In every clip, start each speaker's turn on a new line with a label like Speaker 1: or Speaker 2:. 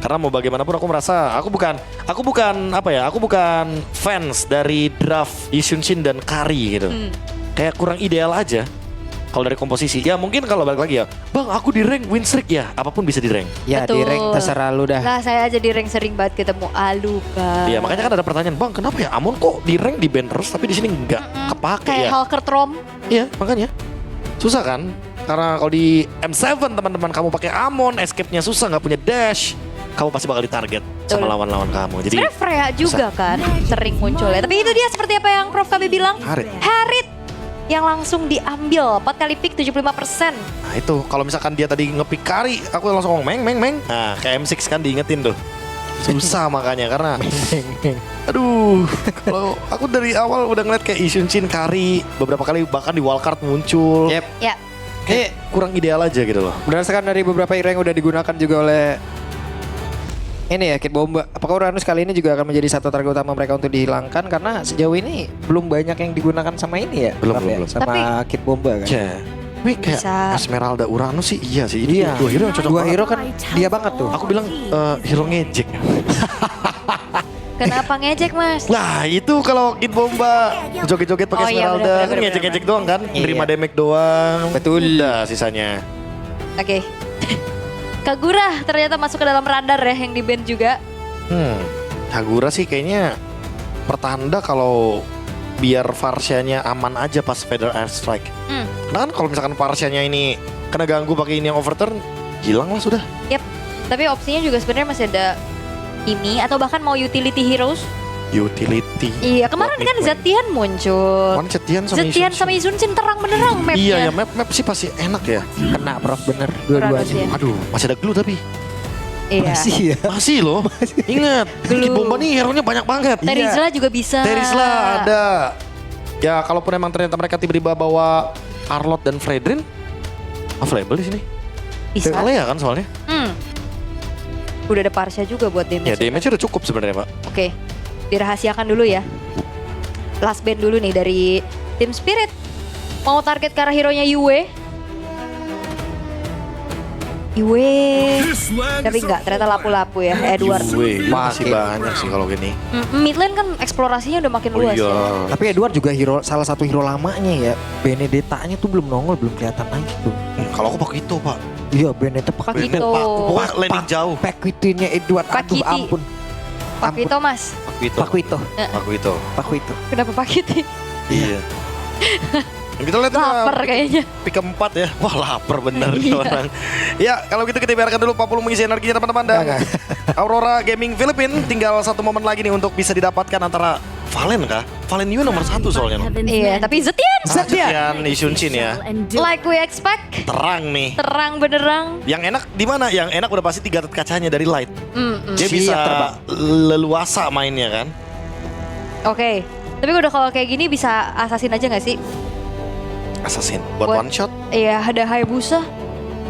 Speaker 1: Karena mau bagaimanapun aku merasa aku bukan fans dari draft Yunshin dan Kari gitu. Kayak kurang ideal aja. Kalau dari komposisi, ya mungkin kalau balik lagi ya, bang aku di rank win streak ya, apapun bisa di rank.
Speaker 2: Ya di rank terserah lu dah.
Speaker 3: Lah saya aja di rank sering banget ketemu Aluka.
Speaker 1: Iya makanya kan ada pertanyaan, bang kenapa ya Amon kok di rank di ban terus tapi di sini nggak kepake
Speaker 3: Kayak
Speaker 1: ya?
Speaker 3: Hulker Trom.
Speaker 1: Iya makanya susah kan, karena kalau di M7 teman-teman kamu pakai Amon, escape-nya susah, nggak punya dash, kamu pasti bakal ditarget sama lawan-lawan kamu. Jadi
Speaker 3: Sebenarnya Freya juga kan sering muncul ya. Tapi itu dia seperti apa yang Prof KB bilang. Harit yang langsung diambil 4 kali pick 75%.
Speaker 1: nah itu kalau misalkan dia tadi ngepick Kari, aku langsung ngomong meng. Nah kayak M6 kan diingetin tuh. Susah makanya karena aduh, kalau aku dari awal udah ngeliat kayak Yunshin, Kari beberapa kali bahkan di wildcard muncul.
Speaker 2: Yep.
Speaker 3: Ya.
Speaker 1: Kayak kurang ideal aja gitu loh.
Speaker 2: Berdasarkan dari beberapa hero yang udah digunakan juga oleh ini ya Kid Bomba. Apakah Uranus kali ini juga akan menjadi satu target utama mereka untuk dihilangkan? Karena sejauh ini belum banyak yang digunakan sama ini ya.
Speaker 1: Belum.
Speaker 2: Sama Kid Bomba kan.
Speaker 1: Ya. Tapi kayak
Speaker 3: Bisa.
Speaker 1: Esmeralda Uranus sih iya sih. Ini
Speaker 2: Iya.
Speaker 1: dua hero yang cocok
Speaker 2: Dua
Speaker 1: banget.
Speaker 2: hero kan dia banget tuh.
Speaker 1: Aku bilang hero ngejek.
Speaker 3: Kenapa ngejek mas?
Speaker 1: Lah itu kalau Kid Bomba joget-joget pakai
Speaker 3: Oh iya,
Speaker 1: Esmeralda
Speaker 3: bener,
Speaker 1: kan
Speaker 3: bener,
Speaker 1: ngejek-ngejek doang kan,
Speaker 2: Iya.
Speaker 1: nerima damage doang.
Speaker 2: Betul.
Speaker 1: Udah sisanya.
Speaker 3: Oke. Kagura ternyata masuk ke dalam radar ya yang di ban juga.
Speaker 1: Kagura sih kayaknya pertanda kalau biar Varsianya aman aja pas Feather Airstrike. Karena kan kalau misalkan Varsianya ini kena ganggu pakai ini yang overturn, hilang lah sudah.
Speaker 3: Yap. Tapi opsinya juga sebenarnya masih ada ini atau bahkan mau utility heroes.
Speaker 1: Utility.
Speaker 3: Iya kemarin
Speaker 1: Buat
Speaker 3: kan
Speaker 1: mid-lane.
Speaker 3: Zetian muncul.
Speaker 1: Kemarin Zetian sama
Speaker 3: Zetian sama Yunshin terang benerang mapnya.
Speaker 1: Iya ya map sih pasti enak ya.
Speaker 2: Kena Prof bener
Speaker 3: Uranus
Speaker 2: dua-duanya.
Speaker 3: ya.
Speaker 1: Aduh masih ada glue tapi.
Speaker 3: Iya.
Speaker 2: Masih ya.
Speaker 1: Masih loh. Ingat,
Speaker 3: Glue.
Speaker 1: Kid Bomba nih hero-nya banyak banget.
Speaker 3: Terizla juga bisa.
Speaker 1: Terizla ada. Ya kalaupun emang ternyata mereka tiba-tiba bawa Arlott dan Fredrin, available di sini.
Speaker 3: Bisa.
Speaker 1: Alea kan soalnya.
Speaker 3: Udah ada Parsha juga buat damage.
Speaker 1: Ya damage udah cukup sebenarnya Pak.
Speaker 3: Oke. Dirahasiakan dulu ya. Last band dulu nih dari Team Spirit. Mau target ke arah hero-nya Yue. Yue. Tapi enggak, ternyata lapu-lapu ya Edward.
Speaker 1: Yue masih
Speaker 2: Makin.
Speaker 1: banyak sih kalau gini.
Speaker 3: Mid lane kan eksplorasinya udah makin luas ya.
Speaker 2: Tapi Edward juga salah satu hero lamanya ya. Benedetta-nya tuh belum nongol, belum kelihatan lagi tuh.
Speaker 1: Kalau aku pakai itu Pak.
Speaker 2: Iya, Benedetta
Speaker 3: Pak
Speaker 2: pakai
Speaker 3: Kito.
Speaker 1: Pokoknya landing jauh.
Speaker 2: Pakwitonya Edward.
Speaker 3: Pak
Speaker 2: Aduh
Speaker 3: Kiti.
Speaker 2: ampun.
Speaker 3: Pak Vito mas.
Speaker 1: Pakwito.
Speaker 2: Pakwito. Pakwito.
Speaker 3: Kenapa Pak Kiti?
Speaker 1: Iya. Kita lihat
Speaker 3: Lapar kayaknya.
Speaker 1: pick keempat ya. Wah lapar bener nih
Speaker 3: Iya.
Speaker 1: orang. Ya kalau gitu kita biarkan dulu Pak Pulu mengisi energinya teman-teman. Dan
Speaker 2: Enggak.
Speaker 1: Aurora Gaming Philippines tinggal satu momen lagi nih untuk bisa didapatkan antara Valen kah? Valen Yue nomor 1 soalnya.
Speaker 3: Iya, tapi Zetian.
Speaker 1: Zetian Yunshin ya.
Speaker 3: Like we expect.
Speaker 1: Terang nih.
Speaker 3: Terang benerang.
Speaker 1: Yang enak di mana? Yang enak udah pasti 3 kacanya dari light. Dia
Speaker 2: Siap
Speaker 1: bisa
Speaker 2: terbang.
Speaker 1: leluasa mainnya kan.
Speaker 3: Oke. Tapi udah kalau kayak gini bisa assassin aja gak sih?
Speaker 1: Assassin buat one shot.
Speaker 3: Iya, ada Hayabusa.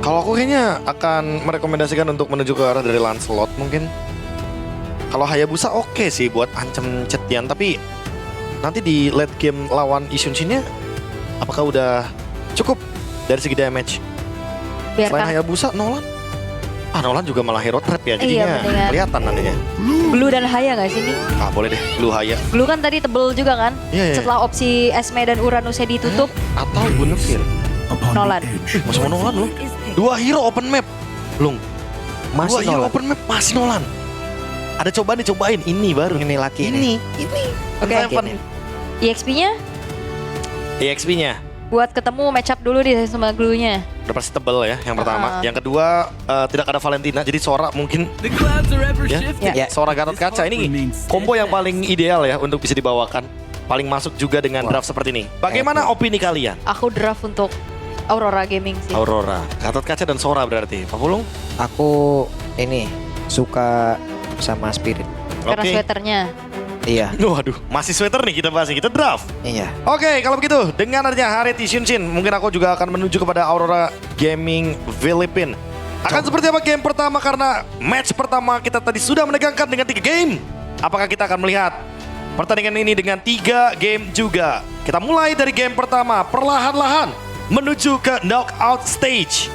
Speaker 1: Kalau aku kayaknya akan merekomendasikan untuk menuju ke arah dari Lancelot mungkin. Kalau Hayabusa oke sih buat ancam Zetian, tapi nanti di late game lawan Yunshin-nya apakah udah cukup dari segi damage? Selain
Speaker 3: Biarkan
Speaker 1: Hayabusa, Nolan? Nolan juga malah hero trap ya, jadinya
Speaker 3: mendingan.
Speaker 1: kelihatan nantinya.
Speaker 3: Blue dan Haya gak sih ini?
Speaker 1: Boleh deh, Blue Haya.
Speaker 3: Blue kan tadi tebel juga kan?
Speaker 1: Iya.
Speaker 3: Setelah opsi Esme dan Uranusnya ditutup,
Speaker 1: Atau Guinevere.
Speaker 3: Nolan.
Speaker 1: Masih mau Nolan loh. 2 hero open map. Lung.
Speaker 2: Masih
Speaker 1: 2 hero
Speaker 2: Nolan.
Speaker 1: open map masih Nolan. Ada cobaan dicobain, ini baru.
Speaker 2: Ini laki
Speaker 1: Ini.
Speaker 3: Oke.
Speaker 1: Seven.
Speaker 3: EXP-nya
Speaker 1: EXP-nya
Speaker 3: buat ketemu match up dulu di sama Glue-nya.
Speaker 1: udah pasti tebel ya yang pertama. Yang kedua tidak ada Valentina, jadi Sora mungkin
Speaker 2: Ya.
Speaker 1: Sora Gatot Kaca ini combo yang paling ideal ya untuk bisa dibawakan. Paling masuk juga dengan draft seperti ini. Bagaimana opini kalian?
Speaker 3: Aku draft untuk Aurora Gaming sih.
Speaker 1: Aurora, Gatot Kaca dan Sora berarti. Pak Pulung?
Speaker 2: Aku ini suka sama Spirit.
Speaker 3: Karena
Speaker 1: Oke.
Speaker 3: sweaternya.
Speaker 2: Iya,
Speaker 1: Waduh, masih sweater nih kita bahas, kita draft.
Speaker 2: iya.
Speaker 1: Oke, kalau begitu dengan adanya Harit Yunshin, mungkin aku juga akan menuju kepada Aurora Gaming Philippines. Akan seperti apa game pertama, karena match pertama kita tadi sudah menegangkan dengan 3 game. Apakah kita akan melihat pertandingan ini dengan 3 game juga? Kita mulai dari game pertama, perlahan-lahan menuju ke knockout stage.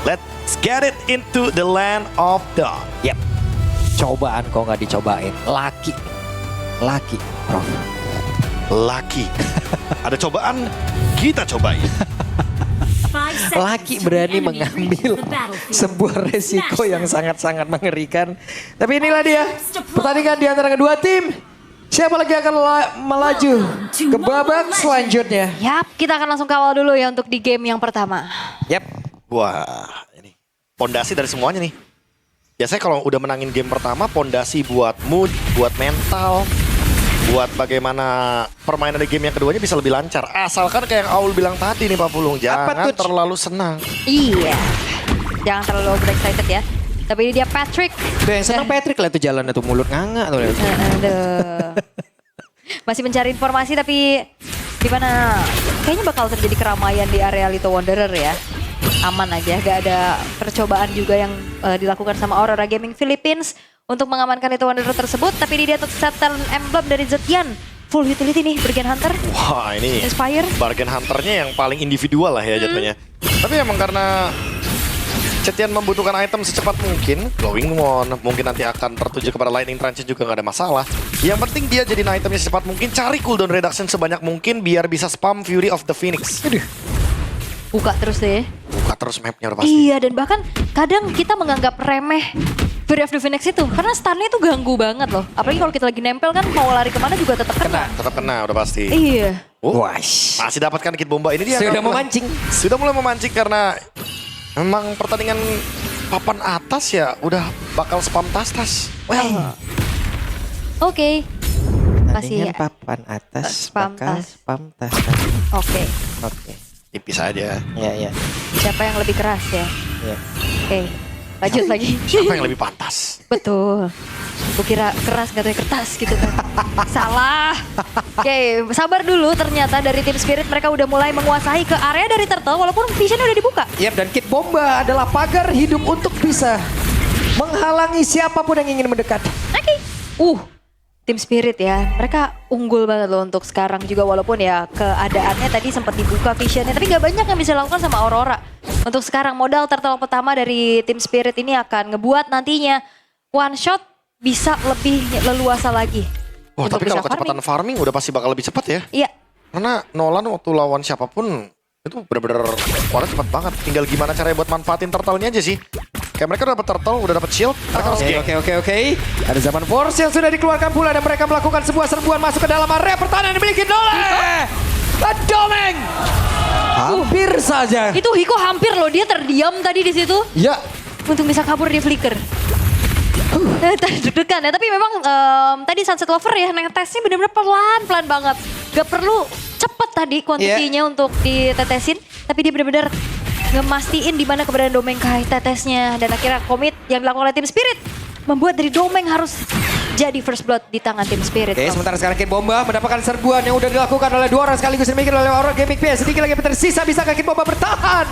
Speaker 1: Let's get it into the land of dawn.
Speaker 2: Yap. Cobaan kok nggak dicobain. Laki, Prof.
Speaker 1: Laki. Ada cobaan, kita cobain.
Speaker 2: Laki berani mengambil sebuah resiko yang sangat-sangat mengerikan. Tapi inilah dia pertandingan di antara kedua tim. Siapa lagi akan melaju ke babak selanjutnya?
Speaker 3: Yap, kita akan langsung kawal dulu ya untuk di game yang pertama.
Speaker 2: Yap.
Speaker 1: Wah, ini pondasi dari semuanya nih. Biasanya kalau udah menangin game pertama, pondasi buat mood, buat mental, buat bagaimana permainan di game yang keduanya bisa lebih lancar. Asalkan kayak yang Aul bilang tadi nih Pak Pulung, jangan terlalu senang.
Speaker 3: Iya, jangan terlalu overexcited ya. Tapi ini dia Patrick.
Speaker 2: Udah yang senang Patrick lah tuh jalan tuh mulut nganga tuh.
Speaker 3: Aduh. Masih mencari informasi tapi di mana kayaknya bakal terjadi keramaian di area Little Wanderer ya. Aman aja, gak ada percobaan juga yang dilakukan sama Aurora Gaming Philippines untuk mengamankan Little Wanderer tersebut. Tapi ini dia untuk set talent emblem dari Zetian. Full utility nih, Bargain Hunter.
Speaker 1: Wah ini
Speaker 3: Inspire.
Speaker 1: Bargain Hunternya yang paling individual lah ya jatuhnya. Tapi emang karena Zetian membutuhkan item secepat mungkin, Glowing Wand mungkin nanti akan tertuju kepada Lightning Tranche juga gak ada masalah. Yang penting dia jadiin itemnya secepat mungkin, cari cooldown reduction sebanyak mungkin biar bisa spam Fury of the Phoenix.
Speaker 3: Buka terus deh.
Speaker 1: Buka terus mapnya udah pasti.
Speaker 3: Iya, dan bahkan kadang kita menganggap remeh Fury of the Phoenix itu. Karena stunnya itu ganggu banget loh. Apalagi kalau kita lagi nempel kan mau lari kemana juga tetap kena.
Speaker 1: Tetap kena udah pasti.
Speaker 3: Iya.
Speaker 1: Masih dapatkan Kid Bomba ini dia.
Speaker 2: Sudah memancing.
Speaker 1: Sudah mulai memancing karena memang pertandingan papan atas ya udah bakal spam tas-tas.
Speaker 3: Oke. Masih
Speaker 2: Tandingan papan atas
Speaker 3: spam
Speaker 2: bakal
Speaker 3: tas.
Speaker 2: spam tas.
Speaker 3: Oke.
Speaker 1: Tipis aja.
Speaker 2: Iya.
Speaker 3: Siapa yang lebih keras ya?
Speaker 2: Iya.
Speaker 3: Oke. Lanjut lagi.
Speaker 1: Siapa yang lebih pantas?
Speaker 3: Betul. Gue kira keras gak tahu kertas gitu kan. Salah. Oke, sabar dulu, ternyata dari tim Spirit mereka udah mulai menguasai ke area dari Turtle walaupun vision udah dibuka.
Speaker 2: Yap, dan Kid Bomba adalah pagar hidup untuk bisa menghalangi siapapun yang ingin mendekat.
Speaker 3: Oke. Tim Spirit ya, mereka unggul banget loh untuk sekarang juga walaupun ya keadaannya tadi sempat dibuka visionnya, tapi gak banyak yang bisa dilakukan sama Aurora. Untuk sekarang modal Turtle pertama dari tim Spirit ini akan ngebuat nantinya one shot bisa lebih leluasa lagi.
Speaker 1: Wah,
Speaker 3: untuk
Speaker 1: tapi kalau
Speaker 3: bisa
Speaker 1: kecepatan farming udah pasti bakal lebih cepat ya.
Speaker 3: Iya.
Speaker 1: Karena Nolan waktu lawan siapapun itu bener-bener warna cepat banget. Tinggal gimana caranya buat manfaatin turtle-nya aja sih. Kayak mereka udah dapet turtle, udah dapet shield, mereka harus geng.
Speaker 2: Oke. Ada zaman force yang sudah dikeluarkan pula dan mereka melakukan sebuah serbuan masuk ke dalam area pertahanan yang dimiliki Nole. Domeng. Hampir saja.
Speaker 3: Itu Hiko hampir loh, dia terdiam tadi di situ
Speaker 2: Ya.
Speaker 3: untuk bisa kabur di flicker. Deg-degan ya, tapi memang tadi Sunset Lover ya, netesnya bener-bener pelan-pelan banget. Gak perlu cepet tadi kuantitinya untuk ditetesin, tapi dia bener-bener ngemastiin di mana keberadaan Domeng Kai tetesnya. Dan akhirnya komit yang dilakukan oleh tim Spirit membuat dari Domeng harus jadi first blood di tangan tim Spirit.
Speaker 2: Oke, sementara sekarang Kid Bomba mendapatkan serbuan yang udah dilakukan oleh dua orang sekaligus dimiliki oleh Aurora Gaming PS. Sedikit lagi tersisa, bisakah Kid Bomba bertahan?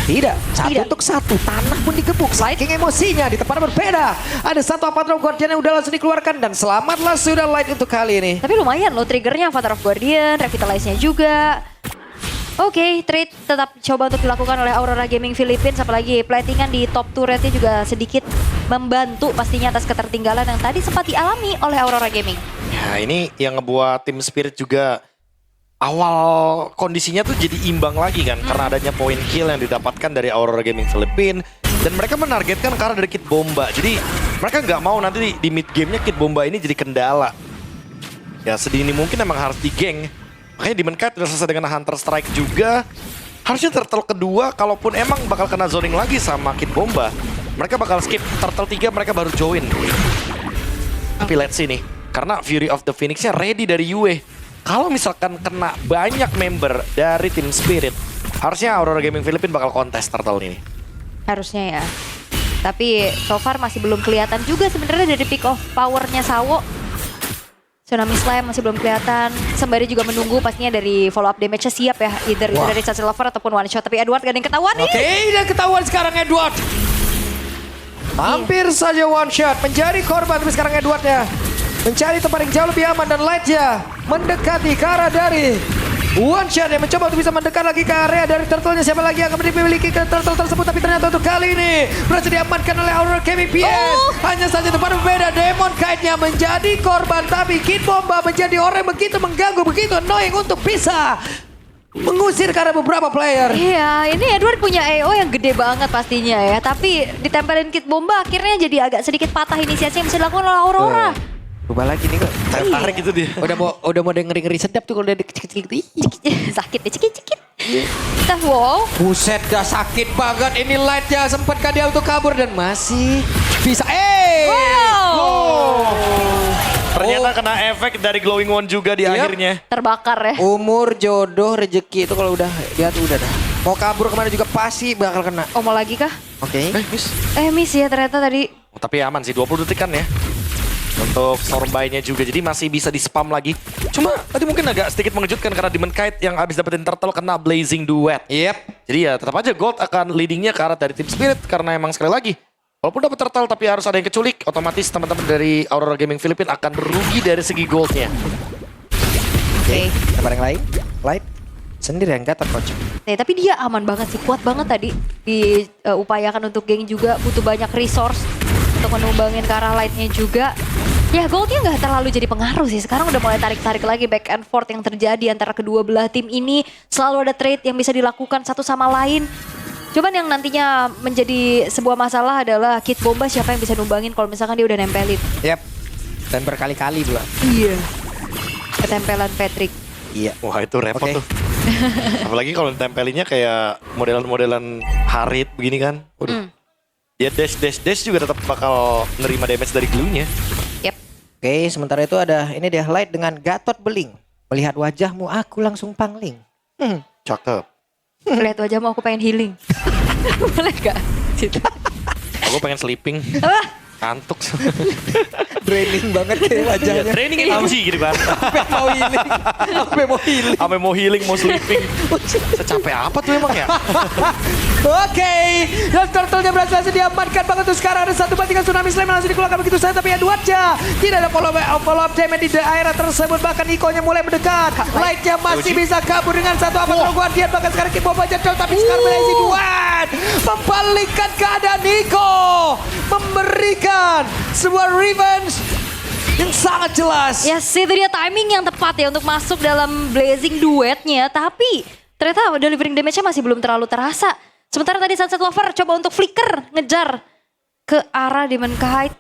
Speaker 2: Tidak, satu untuk satu, tanah pun digebuk, saking emosinya di tempat berbeda. Ada satu Avatar of Guardian yang udah langsung dikeluarkan dan selamatlah sudah Light untuk kali ini.
Speaker 3: Tapi lumayan loh triggernya Avatar of Guardian, Revitalize-nya juga. Oke, trade tetap coba untuk dilakukan oleh Aurora Gaming Philippines, apalagi platingan di top turretnya juga sedikit membantu pastinya atas ketertinggalan yang tadi sempat dialami oleh Aurora Gaming.
Speaker 1: Ya ini yang ngebuat tim Spirit juga awal kondisinya tuh jadi imbang lagi kan. Karena adanya point kill yang didapatkan dari Aurora Gaming Philippines. Dan mereka menargetkan ke arah dari Kid Bomba. Jadi mereka nggak mau nanti di mid gamenya Kid Bomba ini jadi kendala. Ya sedini mungkin emang harus digeng. Makanya Demon Kite udah selesai dengan Hunter Strike juga. Harusnya turtle kedua, kalaupun emang bakal kena zoning lagi sama Kid Bomba, mereka bakal skip. Turtle 3 mereka baru join. Tapi let's see nih, karena Fury of the Phoenix-nya ready dari Yue. Kalau misalkan kena banyak member dari tim Spirit, harusnya Aurora Gaming Philippines bakal kontes turtle ini.
Speaker 3: Harusnya ya. Tapi so far masih belum kelihatan juga sebenarnya dari pick of power-nya Sawo. Tsunami Slam masih belum kelihatan. Sembari juga menunggu pastinya dari follow up damage-nya siap ya. Either itu dari Sunset Lover ataupun one shot. Tapi Edward gak ada yang ketahuan nih.
Speaker 2: Oke, dan ketahuan sekarang Edward. Hampir saja one shot. Menjadi korban, tapi sekarang Edwardnya mencari tempat yang jauh lebih aman dan Light-nya mendekati ke arah dari One shot yang mencoba untuk bisa mendekat lagi ke area dari turtle-nya. Siapa lagi yang akan dimiliki ke turtle tersebut. Tapi ternyata untuk kali ini berhasil diamankan oleh Aurora Gaming PS. Hanya saja tempat berbeda. Demon Kite-nya menjadi korban. Tapi Kid Bomba menjadi orang yang begitu mengganggu, begitu annoying untuk bisa mengusir karena beberapa player.
Speaker 3: Iya, ini Edward punya AO yang gede banget pastinya ya. Tapi ditempelin Kid Bomba akhirnya jadi agak sedikit patah inisiasi yang bisa dilakukan oleh Aurora.
Speaker 2: Coba lagi nih kok.
Speaker 1: Tarik gitu dia.
Speaker 2: Udah mau ngeri-ngeri sedap tuh kalau udah kecil-kecil gitu.
Speaker 3: Sakit deh, cekit-cekit. Kita wow.
Speaker 2: Buset dah sakit banget. Ini Light-nya sempat dia untuk kabur dan masih bisa.
Speaker 3: Wow.
Speaker 1: Ternyata kena efek dari glowing one juga di akhirnya.
Speaker 3: Terbakar ya.
Speaker 2: Umur, jodoh, rezeki itu kalau udah dia tuh udah dah. Mau kabur kemana juga pasti bakal kena.
Speaker 3: Oh mau lagi kah?
Speaker 2: Oke.
Speaker 1: Miss.
Speaker 3: Miss ya ternyata tadi.
Speaker 1: Tapi aman sih, 20 detik kan ya. Untuk Stormby-nya juga, jadi masih bisa di-spam lagi. Cuma tadi mungkin agak sedikit mengejutkan karena Demon Kite yang habis dapetin turtle kena Blazing Duet. Jadi ya tetap aja Gold akan leadingnya ke arah dari Team Spirit karena emang sekali lagi walaupun dapat turtle tapi harus ada yang keculik, otomatis teman-teman dari Aurora Gaming Philippines akan rugi dari segi goldnya.
Speaker 2: Oke. Apa yang lain? Light sendiri yang gatot coach.
Speaker 3: Tapi dia aman banget sih, kuat banget tadi. Diupayakan untuk geng juga, butuh banyak resource untuk menumbangin ke arah Light-nya juga. Ya goldnya nggak terlalu jadi pengaruh sih. Sekarang udah mulai tarik-tarik lagi back and forth yang terjadi antara kedua belah tim ini. Selalu ada trade yang bisa dilakukan satu sama lain. Cuman yang nantinya menjadi sebuah masalah adalah Kid Bomba siapa yang bisa numbangin kalau misalkan dia udah nempelin.
Speaker 2: Dan berkali-kali pula.
Speaker 3: Iya. Ketempelan Patrick.
Speaker 2: Iya.
Speaker 1: Wah itu repot
Speaker 2: Oke.
Speaker 1: tuh. Apalagi kalau tempelinnya kayak modelan-modelan Harit begini kan. Waduh. Ya dash juga tetap bakal nerima damage dari glue-nya.
Speaker 3: Yep.
Speaker 2: Oke, sementara itu ada ini dia Light dengan Gatot Beling. Melihat wajahmu aku langsung pangling.
Speaker 1: Cakep.
Speaker 3: Lihat wajahmu aku pengen healing. Boleh gak?
Speaker 1: Aku pengen sleeping. Kantuk.
Speaker 2: Draining banget kayak wajahnya.
Speaker 1: Training energy gitu kan.
Speaker 2: Sampai mau healing.
Speaker 1: Sampai mau healing, mau sleeping. Secapek apa tuh emang ya?
Speaker 2: Oke, dan turtle-nya berhasil diamankan banget tuh sekarang. Ada satu bantingan tsunami slam yang langsung dikeluarkan begitu saja. Tapi Edward-nya tidak ada follow-up damage di daerah tersebut. Bahkan Iko-nya mulai mendekat. Light-nya masih bisa kabur dengan satu Avatar Guardian. Bahkan sekarang Kid Bomba jatuh. Tapi sekarang Blazing Duet membalikkan keadaan Iko. Memberikan sebuah revenge yang sangat jelas.
Speaker 3: Ya sih, itu dia timing yang tepat ya untuk masuk dalam Blazing Duetnya. Tapi ternyata delivering damage-nya masih belum terlalu terasa. Sementara tadi Sunset Lover coba untuk flicker, ngejar ke arah Demon Kite.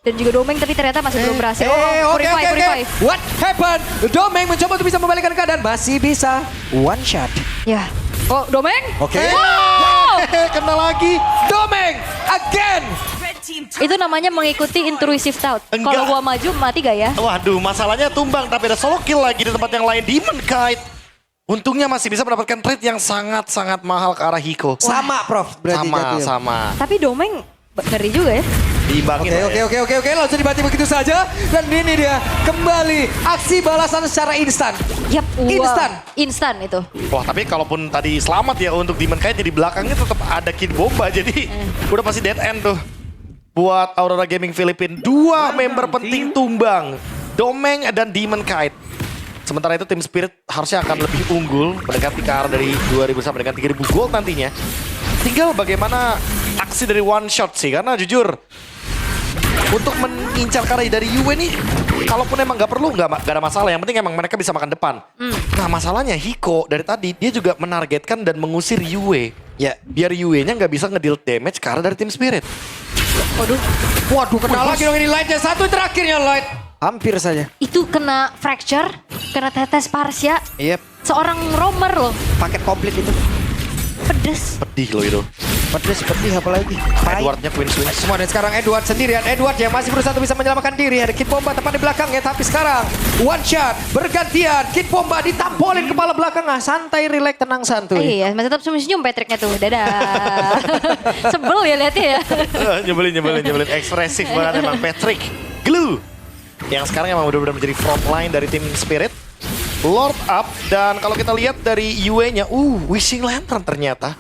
Speaker 3: Dan juga Domeng tapi ternyata masih belum berhasil. Purify.
Speaker 2: What happened? Domeng mencoba untuk bisa membalikkan keadaan. Masih bisa one shot.
Speaker 3: Ya. Oh, Domeng?
Speaker 2: Oke.
Speaker 3: Wow!
Speaker 1: Kena lagi.
Speaker 2: Domeng again.
Speaker 3: Itu namanya mengikuti intrusive thought.
Speaker 1: Enggak.
Speaker 3: Kalau gua maju mati gak ya?
Speaker 1: Waduh, masalahnya tumbang tapi ada solo kill lagi di tempat yang lain. Demon Kite. Untungnya masih bisa mendapatkan trade yang sangat-sangat mahal ke arah Hiko.
Speaker 2: Sama Prof. Berarti jatuh.
Speaker 1: Sama.
Speaker 3: Tapi Domeng ngeri juga ya.
Speaker 1: Diimbangin lah ya.
Speaker 2: Oke. Langsung dibanting begitu saja. Dan ini dia kembali aksi balasan secara instan.
Speaker 3: Yap,
Speaker 2: Instan.
Speaker 3: Instan itu.
Speaker 1: Wah, tapi kalaupun tadi selamat ya untuk Demon Kite, di belakangnya tetap ada Kid Bomba. Jadi udah pasti dead end tuh. Buat Aurora Gaming Philippines, dua member penting tumbang. Domeng dan Demon Kite. Sementara itu tim Spirit harusnya akan lebih unggul mendekati ke arah dari 2.000 sampai dengan 3.000 gold nantinya. Tinggal bagaimana aksi dari one shot sih, karena jujur untuk mengincar karya dari Yue nih, kalaupun emang nggak perlu nggak ada masalah. Yang penting emang mereka bisa makan depan. Nah masalahnya Hiko dari tadi dia juga menargetkan dan mengusir Yue. Ya biar Yue-nya nggak bisa ngedeal damage ke arah dari tim Spirit.
Speaker 2: Waduh, kena lagi dong ini Light-nya. Satu terakhirnya Light. Hampir saja.
Speaker 3: Itu kena fracture, kena tetes Parsia.
Speaker 2: Yep.
Speaker 3: Seorang roamer loh.
Speaker 2: Paket komplit itu.
Speaker 3: Pedes.
Speaker 1: Pedih loh itu.
Speaker 2: Pedes seperti apa lagi?
Speaker 1: Edwardnya Queen Swing.
Speaker 2: Semua dan sekarang Edward sendirian. Edward yang masih berusaha untuk bisa menyelamatkan diri. Ada Kid Bomba tepat di belakangnya. Tapi sekarang one shot bergantian. Kid Bomba ditampolin kepala belakangnya. Santai, relax, tenang, santuy.
Speaker 3: Iya, masih tetap senyum Patricknya tuh. Dadah. Sebel ya lihatnya ya.
Speaker 1: nyebelin. Ekspresif banget emang Patrick. Glue. Yang sekarang emang benar-benar menjadi front line dari tim Spirit. Lord up, dan kalau kita lihat dari Yue-nya, Wishing Lantern ternyata.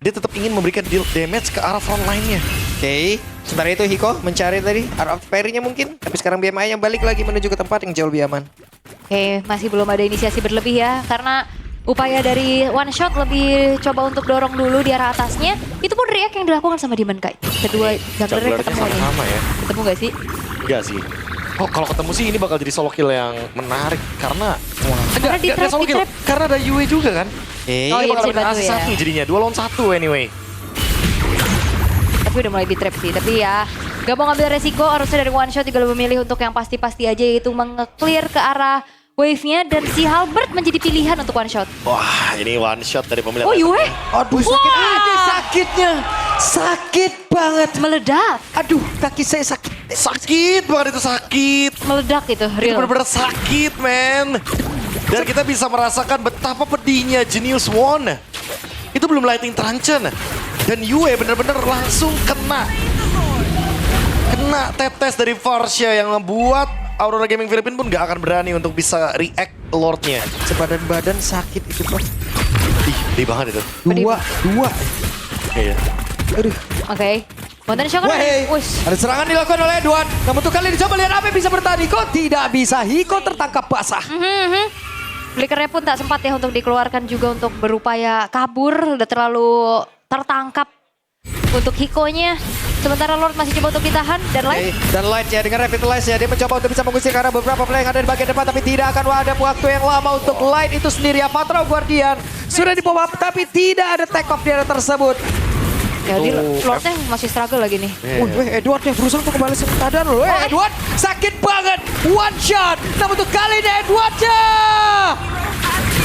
Speaker 1: Dia tetap ingin memberikan deal damage ke arah front line-nya.
Speaker 2: Oke. Sementara itu Hiko mencari tadi Art of Parry-nya mungkin. Tapi sekarang BMI-nya balik lagi menuju ke tempat yang jauh lebih aman.
Speaker 3: Oke, masih belum ada inisiasi berlebih ya. Karena upaya dari one shot lebih coba untuk dorong dulu di arah atasnya. Itu pun react yang dilakukan sama Demon Kai. Kedua junglernya ketemu nih.
Speaker 1: sama ya.
Speaker 3: Ketemu gak sih?
Speaker 1: Enggak sih. Oh kalau ketemu sih ini bakal jadi solo kill yang menarik karena
Speaker 3: Karena di trap,
Speaker 1: solo
Speaker 3: di
Speaker 1: kill
Speaker 3: trap.
Speaker 1: karena ada Yue juga kan.
Speaker 3: Oh iya,
Speaker 1: bakal
Speaker 3: bisa
Speaker 1: ada
Speaker 3: bantu
Speaker 1: asist
Speaker 3: ya.
Speaker 1: satu jadinya 2 lawan 1 anyway.
Speaker 3: Tapi udah mulai di trap sih. Tapi ya gak mau ngambil resiko, harusnya dari one shot juga lebih memilih untuk yang pasti-pasti aja, yaitu menge-clear ke arah wave-nya. Dan si Halbert menjadi pilihan untuk one shot.
Speaker 1: Wah ini one shot dari pemilihan.
Speaker 3: Oh Yue,
Speaker 2: Aduh sakit aja sakitnya. Sakit banget.
Speaker 3: meledak.
Speaker 2: Aduh kaki saya sakit.
Speaker 1: Sakit banget itu sakit.
Speaker 3: Meledak itu,
Speaker 1: Itu
Speaker 3: real.
Speaker 1: benar-benar sakit men. Dan kita bisa merasakan betapa pedihnya Genius One. Itu belum lighting truncheon. Dan Yue benar-benar langsung kena tetes dari Varsha yang membuat Aurora Gaming Philippines pun gak akan berani untuk bisa react Lordnya.
Speaker 2: Sebadan-badan sakit itu bro.
Speaker 1: Ih, pedih banget itu.
Speaker 2: Dua.
Speaker 1: Iya.
Speaker 2: Aduh.
Speaker 3: Oke. Mountain Shocker.
Speaker 2: Weh,
Speaker 3: Wush.
Speaker 2: ada serangan dilakukan oleh Edward. Namun untuk kali ini coba lihat apa yang bisa bertahan. Hiko tidak bisa. Hiko tertangkap basah.
Speaker 3: Flickernya pun tak sempat ya untuk dikeluarkan juga untuk berupaya kabur. Udah terlalu tertangkap untuk Hikonya. Sementara Lord masih coba untuk ditahan. Dan Light.
Speaker 2: Dan Light ya dengan Revitalize ya. Dia mencoba untuk bisa mengusir karena beberapa play yang ada di bagian depan. Tapi tidak akan ada waktu yang lama untuk Light itu sendiri. Avatar Guardian sudah di bawah tapi tidak ada take off di area tersebut.
Speaker 3: Ya, Lordnya masih struggle lagi nih.
Speaker 2: Wih, Edward yang berusaha untuk kembali keadaan loh. Edward sakit banget. One shot. Namun untuk kali ini Edward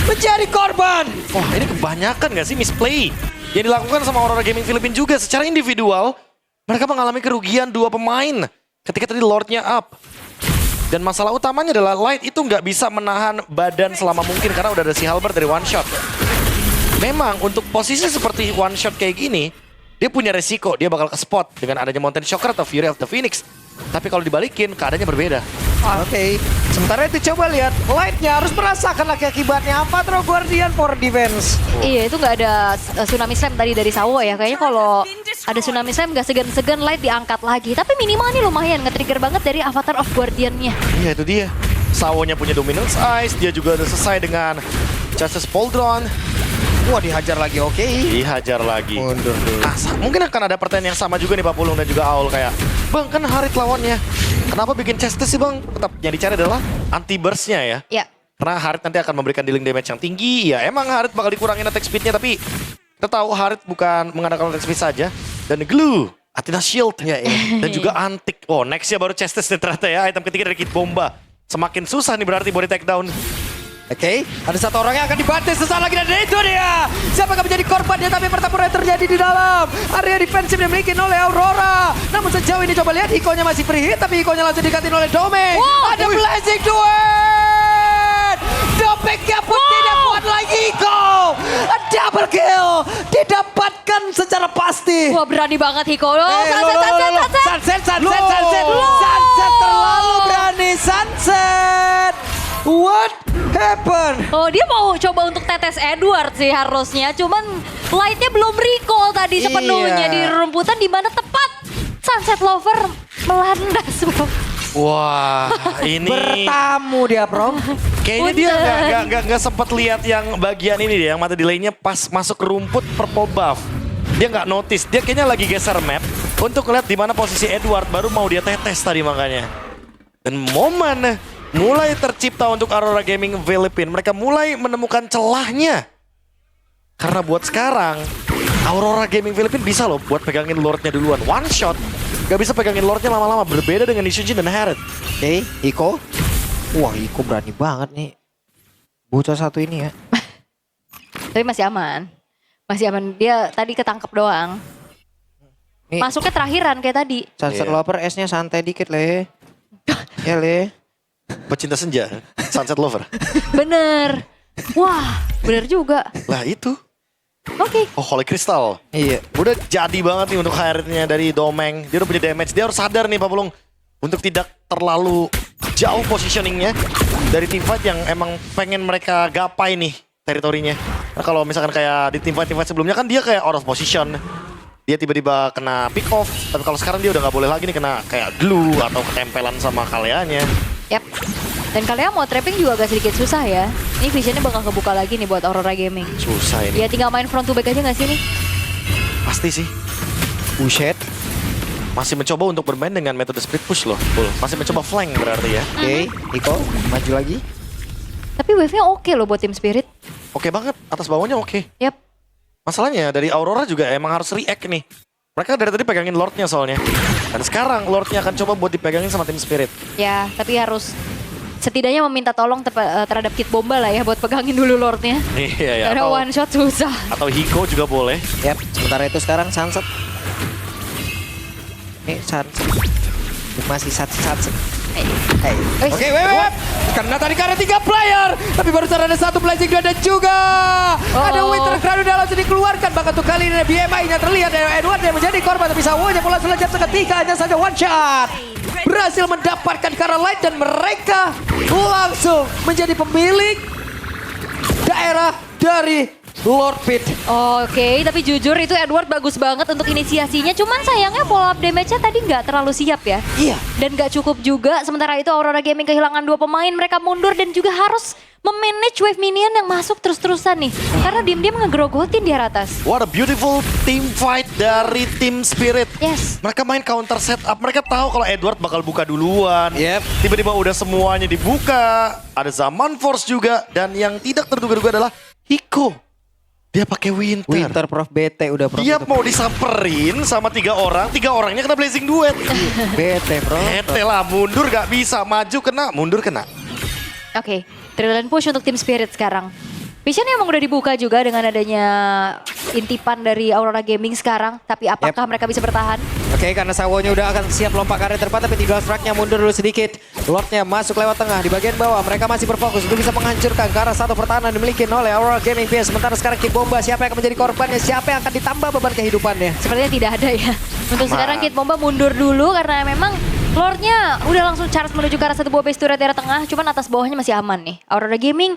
Speaker 2: menjadi korban.
Speaker 1: Wah ini kebanyakan gak sih misplay yang dilakukan sama Aurora Gaming Philippines juga secara individual. Mereka mengalami kerugian 2 pemain ketika tadi Lordnya up. Dan masalah utamanya adalah Light itu nggak bisa menahan badan selama mungkin karena udah ada si Halbert dari one shot. Memang untuk posisi seperti one shot kayak gini, dia punya resiko, dia bakal ke spot dengan adanya Mountain Shocker atau Fury of the Phoenix. Tapi kalau dibalikin, keadaannya berbeda.
Speaker 2: Oke. Sementara itu coba lihat Light-nya harus merasakan lagi akibatnya. Avatar Guardian for defense.
Speaker 3: Iya, itu nggak ada Tsunami Slam tadi dari Sawo ya. Kayaknya kalau ada Tsunami Slam nggak segan-segan Light diangkat lagi. Tapi minimal nih lumayan nge-trigger banget dari Avatar of Guardian-nya.
Speaker 1: Iya itu dia. Sawonya punya Dominance Ice, dia juga udah selesai dengan Justice Pauldron.
Speaker 2: Wah dihajar lagi, oke.
Speaker 1: Dihajar lagi.
Speaker 2: Mundur dulu.
Speaker 1: Nah, mungkin akan ada pertanyaan yang sama juga nih Pak Pulung dan juga Aul kayak, Bang kan Harit lawannya, kenapa bikin Chestes sih Bang? Tetap yang dicari adalah anti-burst-nya ya.
Speaker 3: Ya,
Speaker 1: Karena Harit nanti akan memberikan dealing damage yang tinggi, ya emang Harit bakal dikurangin attack speed-nya, tapi kita tahu Harit bukan mengandalkan attack speed saja. Dan Glue, Athena Shield, dan juga Antik. Oh next ya baru Chestes nih ternyata ya, item ketiga dari Kid Bomba. Semakin susah nih berarti body takedown.
Speaker 2: Oke, ada satu orang yang akan dibantai sesaat lagi dan itu dia. Siapa yang menjadi korbannya tapi pertempuran yang terjadi di dalam area defensif yang dimiliki oleh Aurora. Namun sejauh ini coba lihat Hikonya masih free hit tapi Hikonya langsung dikatin oleh Domeng.
Speaker 3: Wow,
Speaker 2: Ada blazing duet. Domengnya pun tidak kuat lagi Hiko. A double kill didapatkan secara pasti.
Speaker 3: wah berani banget Hiko. Oh,
Speaker 2: Sunset terlalu berani Sunset. What happened?
Speaker 3: Oh, dia mau coba untuk tetes Edward sih harusnya. Cuman Light-nya belum recall tadi sepenuhnya
Speaker 2: Iya.
Speaker 3: di rumputan di mana tepat Sunset Lover melandas, bro.
Speaker 1: Wah ini
Speaker 2: Bertamu dia, Bro.
Speaker 1: kayaknya dia
Speaker 3: Punten.
Speaker 1: nggak sempat lihat yang bagian ini deh, yang mata delay-nya pas masuk ke rumput purple buff. Dia nggak notice, dia kayaknya lagi geser map untuk lihat di mana posisi Edward, baru mau dia tetes tadi makanya. Dan momen mulai tercipta untuk Aurora Gaming Philippines. Mereka mulai menemukan celahnya. Karena buat sekarang, Aurora Gaming Philippines bisa loh buat pegangin Lordnya duluan. One shot, gak bisa pegangin Lordnya lama-lama. Berbeda dengan Nishijin dan Harit.
Speaker 2: Oke, Hiko. Wah, Hiko berani banget nih. Bocah satu ini ya.
Speaker 3: Tapi masih aman. Masih aman. Dia tadi ketangkep doang.
Speaker 2: Nih,
Speaker 3: Masuknya terakhiran kayak tadi.
Speaker 2: Sunset
Speaker 1: Iya.
Speaker 2: Lover S-nya santai dikit, Le. Ya, Le.
Speaker 1: Pecinta senja, Sunset Lover.
Speaker 3: Bener. Wah, bener juga.
Speaker 1: Lah itu.
Speaker 3: Oke.
Speaker 1: Oh, Holy Crystal.
Speaker 2: Iya.
Speaker 1: Udah jadi banget nih untuk Haritnya dari Domeng. Dia udah punya damage. Dia harus sadar nih Pak Pulung. Untuk tidak terlalu jauh positioningnya dari teamfight yang emang pengen mereka gapai nih teritorinya. Nah, kalau misalkan kayak di teamfight sebelumnya kan dia kayak out of position. Dia tiba-tiba kena pick off. Tapi kalau sekarang dia udah nggak boleh lagi nih kena kayak glue atau ketempelan sama kaleanya.
Speaker 3: Yap. Dan kalian mau trapping juga agak sedikit susah ya. Ini visionnya bakal kebuka lagi nih buat Aurora Gaming.
Speaker 1: Susah ini.
Speaker 3: Ya tinggal main front to back aja gak sih nih?
Speaker 1: Pasti sih.
Speaker 2: Buset.
Speaker 1: Masih mencoba untuk bermain dengan metode split push loh. Masih mencoba flank berarti ya.
Speaker 2: Oke, Iko maju lagi.
Speaker 3: Tapi wave-nya oke loh buat Team Spirit.
Speaker 1: Oke banget, atas bawahnya oke.
Speaker 3: Yap.
Speaker 1: Masalahnya dari Aurora juga emang harus react nih. Mereka dari tadi pegangin Lordnya soalnya. Dan sekarang Lordnya akan coba buat dipegangin sama tim Spirit.
Speaker 3: Ya, tapi harus setidaknya meminta tolong terhadap Kid Bomba lah ya buat pegangin dulu Lordnya.
Speaker 1: Iya ya.
Speaker 3: Karena one shot susah.
Speaker 1: Atau Hiko juga boleh.
Speaker 2: Yap, sementara itu sekarang Sunset. Sunset. Masih Sunset. Oke, web. Karena tadi karena 3 player, tapi barusan ada 1 blazing dan juga ada Winter Crown udah langsung dikeluarkan. Bahkan untuk kali ini BMI-nya terlihat dari Edward yang menjadi korban, tapi Sawonya pula selejap seketika hanya saja one shot. Berhasil mendapatkan Kara Light dan mereka langsung menjadi pemilik daerah dari Lord Pit.
Speaker 3: Oke, tapi jujur itu Edward bagus banget untuk inisiasinya. Cuman sayangnya follow up damage-nya tadi nggak terlalu siap ya.
Speaker 2: Iya.
Speaker 3: Dan nggak cukup juga. Sementara itu Aurora Gaming kehilangan 2 pemain. Mereka mundur dan juga harus memanage wave minion yang masuk terus-terusan nih. Karena diam-diam ngegrogotin di atas.
Speaker 1: What a beautiful team fight dari tim Spirit.
Speaker 3: Yes.
Speaker 1: Mereka main counter setup. Mereka tahu kalau Edward bakal buka duluan.
Speaker 2: Yep.
Speaker 1: Tiba-tiba udah semuanya dibuka. Ada Zaman Force juga. Dan yang tidak terduga-duga adalah Hiko. Dia pakai Winter.
Speaker 2: Prof BT udah Prof.
Speaker 1: Dia mau disamperin sama 3 orang. 3 orangnya kena blazing duet.
Speaker 2: BT Prof.
Speaker 1: Bete lah, mundur gak bisa. Maju kena, mundur kena.
Speaker 3: Oke, Trillion push untuk tim Spirit sekarang. Vision emang udah dibuka juga dengan adanya intipan dari Aurora Gaming sekarang. Tapi apakah mereka bisa bertahan?
Speaker 2: Oke, karena Sawonya udah akan siap lompat ke area terdepan, tapi tinggal strike-nya mundur dulu sedikit. Lordnya masuk lewat tengah di bagian bawah. Mereka masih berfokus untuk bisa menghancurkan ke arah satu pertahanan dimiliki oleh Aurora Gaming PS. Sementara sekarang Kid Bomba, siapa yang akan menjadi korbannya? Siapa yang akan ditambah beban kehidupannya?
Speaker 3: Sepertinya tidak ada ya. Untuk sekarang Kid Bomba mundur dulu karena memang Lordnya udah langsung charge menuju ke arah satu buah base turret daerah tengah. Cuman atas bawahnya masih aman nih. Aurora Gaming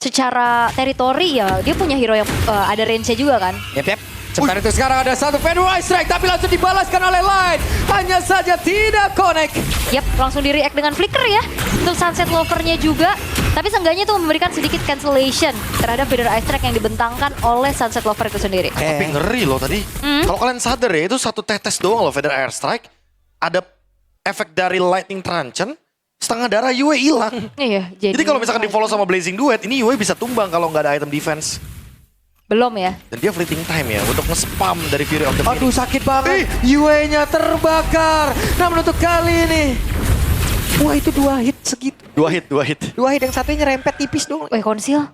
Speaker 3: secara teritori ya dia punya hero yang ada range-nya juga kan.
Speaker 2: Yep. Sementara itu sekarang ada satu Fenrir Strike tapi langsung dibalaskan oleh Light. Hanya saja tidak connect.
Speaker 3: Yap, langsung di-react dengan flicker ya. Untuk Sunset Lover-nya juga. Tapi seenggaknya itu memberikan sedikit cancellation terhadap Fenrir Strike yang dibentangkan oleh Sunset Lover itu sendiri.
Speaker 1: Tapi ngeri loh tadi. Kalau kalian sadar ya, itu satu tetes doang loh Feather Airstrike. Ada efek dari Lightning Truncheon. Setengah darah Yue hilang.
Speaker 3: Iya,
Speaker 1: Jadi kalau misalkan di follow sama Blazing Duet, ini Yue bisa tumbang kalau nggak ada item defense.
Speaker 3: belum ya.
Speaker 1: Dan dia fleeting time ya untuk nge-spam dari Fury of the Phoenix.
Speaker 2: Aduh sakit banget. Yue-nya terbakar. Namun untuk kali ini. Wah itu 2 hit segitu.
Speaker 1: 2 hit.
Speaker 2: 2 hit yang satunya nyerempet tipis dong.
Speaker 3: Konsil.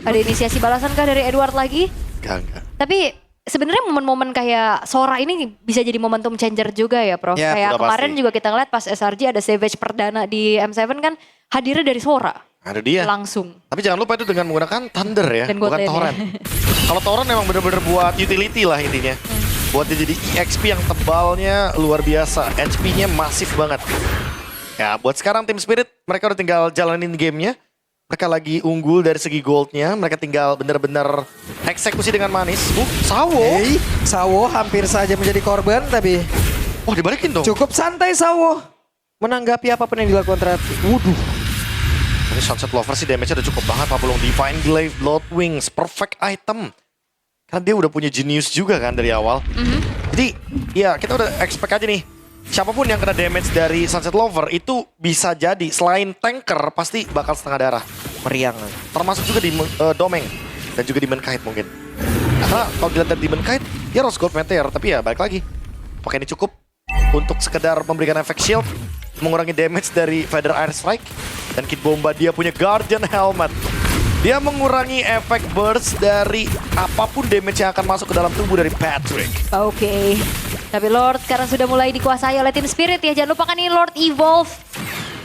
Speaker 3: Ada inisiasi balasan kah dari Edward lagi?
Speaker 1: Enggak.
Speaker 3: Tapi sebenarnya momen-momen kayak Sora ini bisa jadi momentum changer juga ya, Prof.
Speaker 2: Ya,
Speaker 3: Kayak
Speaker 1: udah
Speaker 3: kemarin
Speaker 1: pasti.
Speaker 3: juga kita ngeliat pas SRG ada Savage perdana di M7 kan hadirnya dari Sora.
Speaker 1: Ada dia.
Speaker 3: Langsung.
Speaker 1: Tapi jangan lupa itu dengan menggunakan Thunder ya,
Speaker 3: Dan
Speaker 1: bukan
Speaker 3: Godland ya.
Speaker 1: Torrent. Kalau Torrent memang bener-bener buat utility lah intinya. Buat dia jadi EXP yang tebalnya luar biasa. HP-nya masif banget. Ya buat sekarang tim Spirit, mereka udah tinggal jalanin gamenya. Mereka lagi unggul dari segi goldnya. Mereka tinggal bener-bener eksekusi dengan manis. Sawo.
Speaker 2: Hey, Sawo hampir saja menjadi korban tapi
Speaker 1: Wah dibalikin dong.
Speaker 2: cukup santai Sawo. Menanggapi apapun yang dilakukan terhadap. Waduh.
Speaker 1: Ini Sunset Lover sih damage-nya udah cukup banget. Papulung Divine Glaive, Blood Wings, perfect item. Karena dia udah punya genius juga kan dari awal. Jadi ya kita udah expect aja nih. Siapapun yang kena damage dari Sunset Lover itu bisa jadi selain tanker pasti bakal setengah darah.
Speaker 2: Meriang.
Speaker 1: Termasuk juga di Domeng dan juga Demon Kite mungkin. Karena kalau dilihat dari Demon Kite dia Rose Gold Meteor tapi ya balik lagi. Apakah ini cukup untuk sekedar memberikan efek shield, mengurangi damage dari Feather Airstrike, dan Kid Bomba dia punya Guardian Helmet. Dia mengurangi efek burst dari apapun damage yang akan masuk ke dalam tubuh dari Patrick.
Speaker 3: Oke. Tapi Lord sekarang sudah mulai dikuasai oleh tim Spirit ya. Jangan lupakan ini Lord Evolve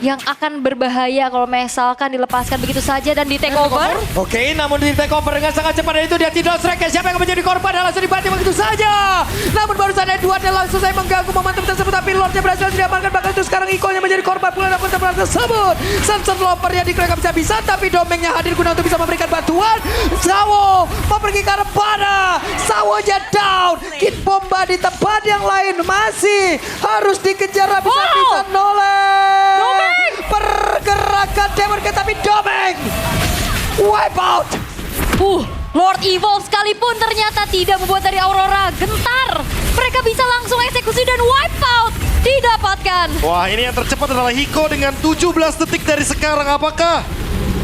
Speaker 3: yang akan berbahaya kalau misalkan dilepaskan begitu saja dan di take over.
Speaker 2: Oke, namun di take over dengan sangat cepat dan itu dia tidak strike. Siapa yang akan menjadi korban dan langsung dibanting begitu saja. Namun barusan Edward dan langsung saya mengganggu momentum tersebut tapi Lordnya berhasil diamankan. Bahkan itu sekarang Iko-nya menjadi korban pula dalam tempat tersebut. Sunset Lover-nya dikira bisa tapi Domengnya hadir guna untuk bisa memberikan bantuan. Sawo mau pergi ke arah mana? Sawonya down. Kid Bomba di tempat yang lain masih harus dikejar habis-habisan oleh pergerakan tapi Domeng wipe out.
Speaker 3: Lord Evil sekalipun ternyata tidak membuat dari Aurora gentar. Mereka bisa langsung eksekusi dan wipe out. Didapatkan.
Speaker 1: Wah, ini yang tercepat adalah Hiko dengan 17 detik dari sekarang. Apakah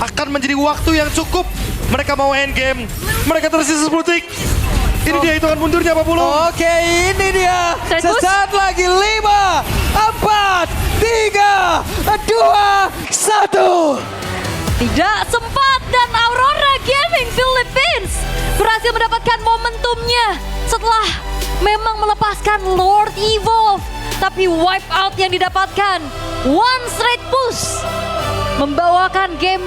Speaker 1: akan menjadi waktu yang cukup? Mereka mau end game. Mereka tersisa 10 detik. Ini dia hitungan mundurnya Pak Pulung.
Speaker 2: Oke, ini dia.
Speaker 3: Straight push.
Speaker 2: Sesaat lagi 5, 4, 3, 2, 1.
Speaker 3: Tidak sempat dan Aurora Gaming Philippines berhasil mendapatkan momentumnya setelah memang melepaskan Lord Evolve. Tapi wipe out yang didapatkan, one straight push membawakan game